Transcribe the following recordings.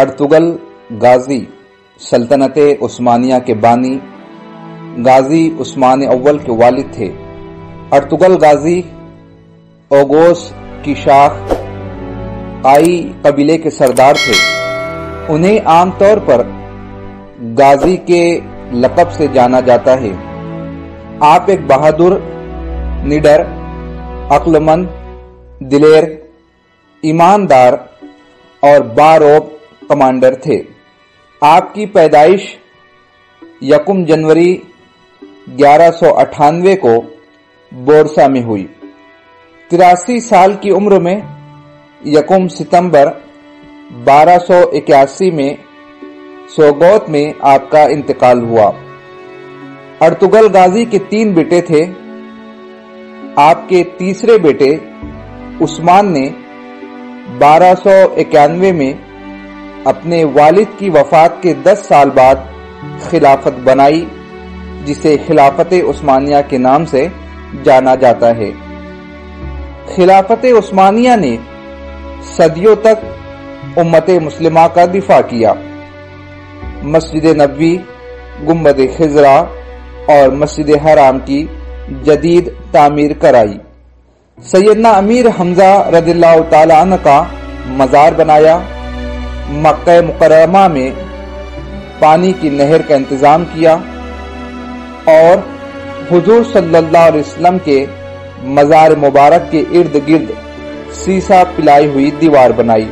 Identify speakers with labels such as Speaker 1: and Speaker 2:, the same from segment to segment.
Speaker 1: Ertugrul Ghazi سلطنت عثمانیہ کے بانی غازی عثمان اول کے والد تھے۔ ارطغرل غازی اوغوز کی شاخ قائی قبیلے کے سردار تھے۔ انہیں عام طور پر غازی کے لقب سے جانا جاتا ہے۔ آپ ایک بہادر، نڈر، عقل مند، دلیر، ایماندار اور باروب کمانڈر تھے۔ آپ کی پیدائش 1 جنوری 1198 کو بورسا میں ہوئی۔ 83 سال کی عمر میں 1 ستمبر 1281 میں سوگوت میں آپ کا انتقال ہوا۔ ارطغرل غازی کے 3 بیٹے تھے۔ آپ کے تیسرے بیٹے عثمان نے 1291 میں اپنے والد کی وفات کے 10 سال بعد خلافت بنائی، جسے خلافت عثمانیہ کے نام سے جانا جاتا ہے۔ خلافت عثمانیہ نے صدیوں تک امت مسلمہ کا دفاع کیا۔ مسجد نبوی، گنبد خضرا اور مسجد حرام کی جدید تعمیر کرائی۔ سیدنا امیر حمزہ رضی اللہ تعالی عنہ کا مزار بنایا۔ مکہ مکرمہ میں پانی کی نہر کا انتظام کیا اور حضور صلی اللہ علیہ وسلم کے مزار مبارک کے ارد گرد سیسا پلائی ہوئی دیوار بنائی۔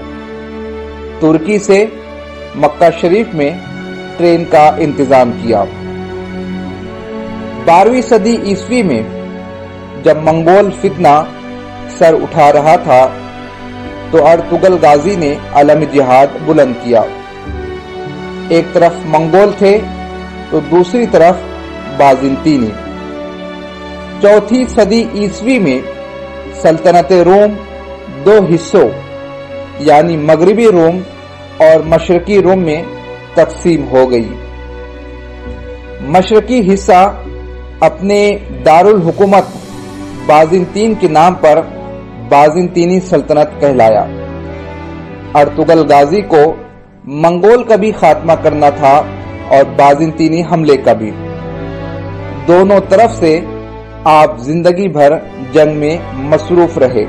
Speaker 1: ترکی سے مکہ شریف میں ٹرین کا انتظام کیا۔ 12ویں صدی عیسوی میں جب منگول فتنہ سر اٹھا رہا تھا تو ارطغرل غازی نے علم جہاد بلند کیا۔ ایک طرف منگول تھے تو دوسری طرف بازنطینی۔ 4 صدی عیسوی میں سلطنت روم 2 حصوں یعنی مغربی روم اور مشرقی روم میں تقسیم ہو گئی۔ مشرقی حصہ اپنے دارالحکومت بازنطین کے نام پر بازنطینی سلطنت کہلایا۔ ارطغرل غازی کو منگول کا بھی خاتمہ کرنا تھا اور بازنطینی حملے کا بھی۔ دونوں طرف سے آپ زندگی بھر جنگ میں مصروف رہے۔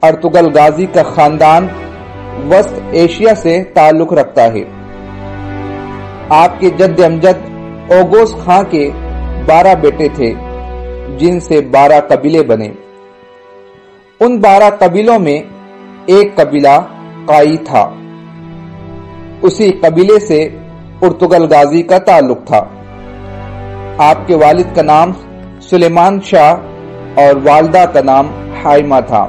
Speaker 1: ارطغرل غازی کا خاندان وسط ایشیا سے تعلق رکھتا ہے۔ آپ کے جد امجد اوغوز خان کے 12 بیٹے تھے، جن سے 12 قبیلے بنے۔ ان 12 قبیلوں میں ایک قبیلہ قائی تھا۔ اسی قبیلے سے ارطغرل غازی کا تعلق تھا۔ آپ کے والد کا نام سلیمان شاہ اور والدہ کا نام حائمہ تھا۔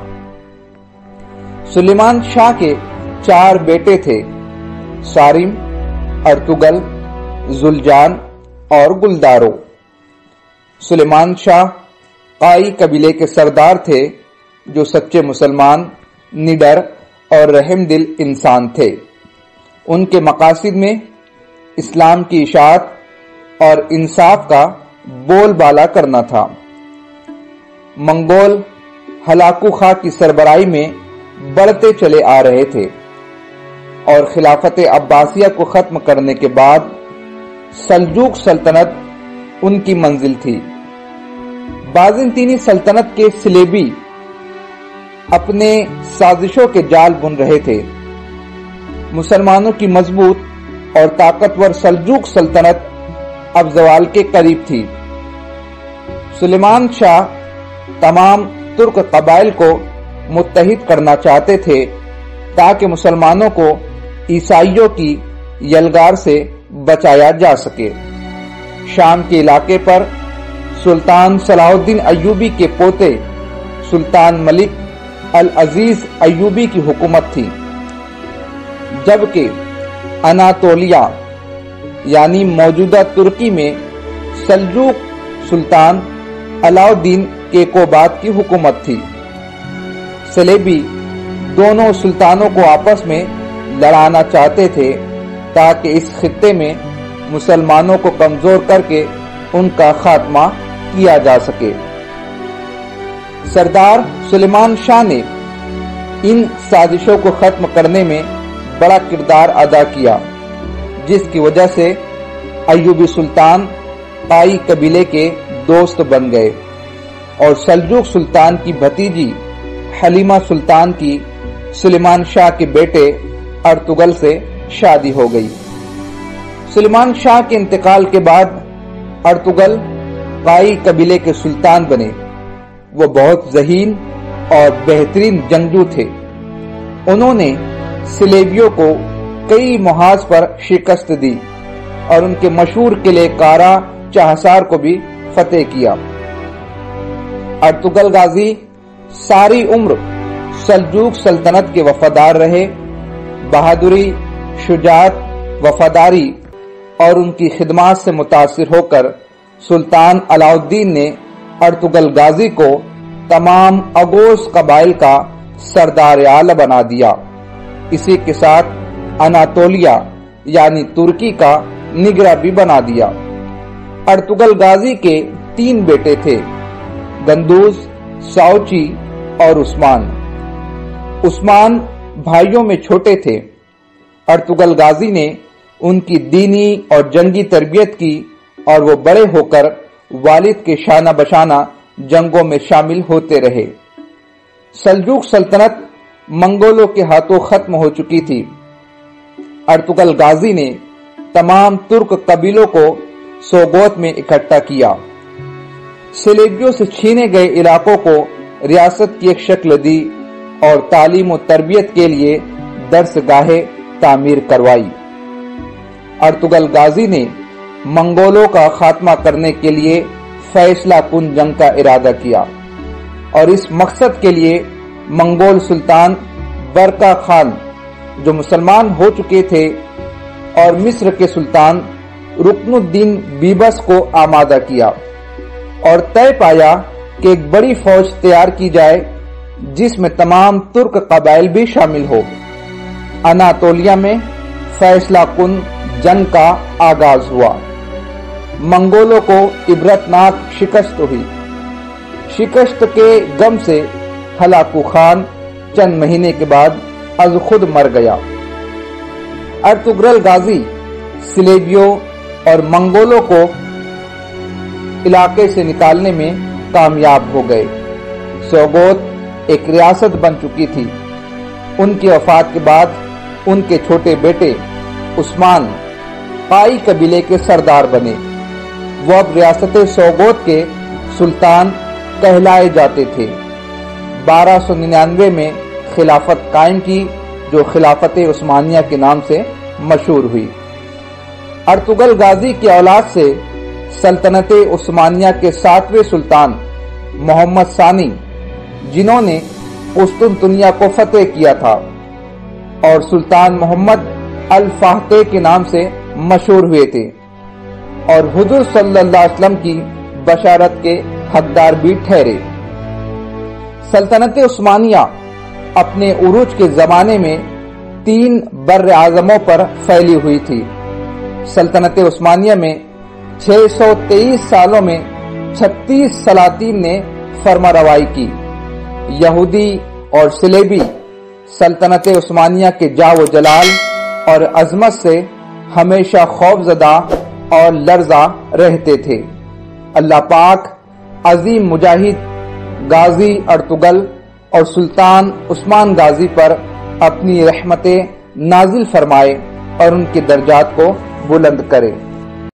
Speaker 1: سلیمان شاہ کے 4 بیٹے تھے، صارم، ارطغرل، زلجان اور گلدارو۔ سلیمان شاہ قائی قبیلے کے سردار تھے، جو سچے مسلمان، نڈر اور رحم دل انسان تھے۔ ان کے مقاصد میں اسلام کی اشاعت اور انصاف کا بول بالا کرنا تھا۔ منگول ہلاکو خاں کی سربراہی میں بڑھتے چلے آ رہے تھے اور خلافت عباسیہ کو ختم کرنے کے بعد سلجوق سلطنت ان کی منزل تھی۔ بازنطینی سلطنت کے صلیبی اپنے سازشوں کے جال بن رہے تھے۔ مسلمانوں کی مضبوط اور طاقتور سلجوق سلطنت اب زوال کے قریب تھی۔ سلیمان شاہ تمام ترک قبائل کو متحد کرنا چاہتے تھے تاکہ مسلمانوں کو عیسائیوں کی یلغار سے بچایا جا سکے۔ شام کے علاقے پر سلطان صلاح الدین ایوبی کے پوتے سلطان ملک العزیز ایوبی کی حکومت تھی، جبکہ اناطولیہ یعنی موجودہ ترکی میں سلجوق سلطان علاء الدین کیقوباد کی حکومت تھی۔ صلیبی دونوں سلطانوں کو آپس میں لڑانا چاہتے تھے تاکہ اس خطے میں مسلمانوں کو کمزور کر کے ان کا خاتمہ کیا جا سکے۔ سردار سلیمان شاہ نے ان سازشوں کو ختم کرنے میں बड़ा किरदार अदा किया, जिसकी वजह से अय्यूबी सुल्तान ताई कबीले के दोस्त बन गए और सल्जूक सुल्तान की भतीजी हलीमा सुल्तान की सुलेमान शाह के बेटे अर्तुगल से शादी हो गई। सुलेमान शाह के इंतकाल के बाद अर्तुगल ताई कबीले के सुल्तान बने। वो बहुत ज़हीन और बेहतरीन जंगजू थे। उन्होंने सिलेबियों को कई मुहाज पर शिकस्त दी और उनके मशहूर किले कारा चाहसार को भी फतेह किया। अर्तुगल गाजी सारी उम्र सल्जूक सल्तनत के वफादार रहे। बहादुरी, शुजाअत, वफादारी और उनकी खिदमत से मुतासिर होकर सुल्तान अलाउद्दीन ने अर्तुगल गाजी को तमाम अगोस कबाइल का सरदार आला बना दिया। इसी के साथ अनातोलिया यानी तुर्की का निगरा भी बना दिया। अर्तुगल गाजी के 3 बेटे थे, गंदूज, साउची और उस्मान। उस्मान भाइयों में छोटे थे। अर्तुगल गाजी ने उनकी दीनी और जंगी तरबियत की और वो बड़े होकर वालिद के शाना बशाना जंगों में शामिल होते रहे। सल्जूक सल्तनत मंगोलों के हाथों खत्म हो चुकी थी। अर्तुगल गाजी ने तमाम तुर्क कबीलों को सोगोत में इकट्ठा किया। सिलेबियों से छीने गए इलाकों को रियासत की एक शक्ल दी और तालीम और तरबियत के लिए दरसगाहें तामीर करवाई। अर्तुगल गाजी ने मंगोलों का खात्मा करने के लिए फैसला कुन जंग का इरादा किया और इस मकसद के लिए मंगोल सुल्तान बरका खान, जो मुसलमान हो चुके थे, और मिस्र के सुल्तान रुकनुद्दीन बीबस को आमादा किया और तय पाया कि एक बड़ी फौज तैयार की जाए जिसमें तमाम तुर्क कबाइल भी शामिल हो। अनातोलिया में फैसला कुन जंग का आगाज हुआ। मंगोलों को इबरतनाक शिकस्त हुई। शिकस्त के गम से हलाकू खान चंद महीने के बाद अज खुद मर गया। अर्तुगल गाजी सिलेबियों और मंगोलों को इलाके से निकालने में कामयाब हो गए। सोगोत एक रियासत बन चुकी थी। उनकी वफात के बाद उनके छोटे बेटे उस्मान ताई कबीले के सरदार बने। वो अब रियासत सोगोत के सुल्तान कहलाए जाते थे। 1299 में खिलाफत कायम की, जो खिलाफत उस्मानिया के नाम से मशहूर हुई। अर्तुगल गाजी की औलाद से सल्तनत उस्मानिया के 7वें सुल्तान मोहम्मद सानी, जिन्होंने कुस्तुनतुनिया को फतेह किया था और सुल्तान मोहम्मद अल फातह के नाम से मशहूर हुए थे और हुजूर सल्लल्लाहु अलैहि वसल्लम की बशारत के हकदार भी ठहरे। सल्तनत उस्मानिया अपने उरूज के जमाने में 3 बर्र आज़मों पर फैली हुई थी। सल्तनत उस्मानिया में 623 सालों में 36 सलातीन ने फरमारवाई की। यहूदी और सिलेबी सल्तनत उस्मानिया के जाओ जलाल और अजमत से हमेशा खौफजदा और लर्जा रहते थे। अल्लाह पाक अजीम मुजाहिद गाजी अर्तुगल और सुल्तान उस्मान गाजी पर अपनी रहमतें नाजिल फरमाए और उनके दर्जात को बुलंद करे।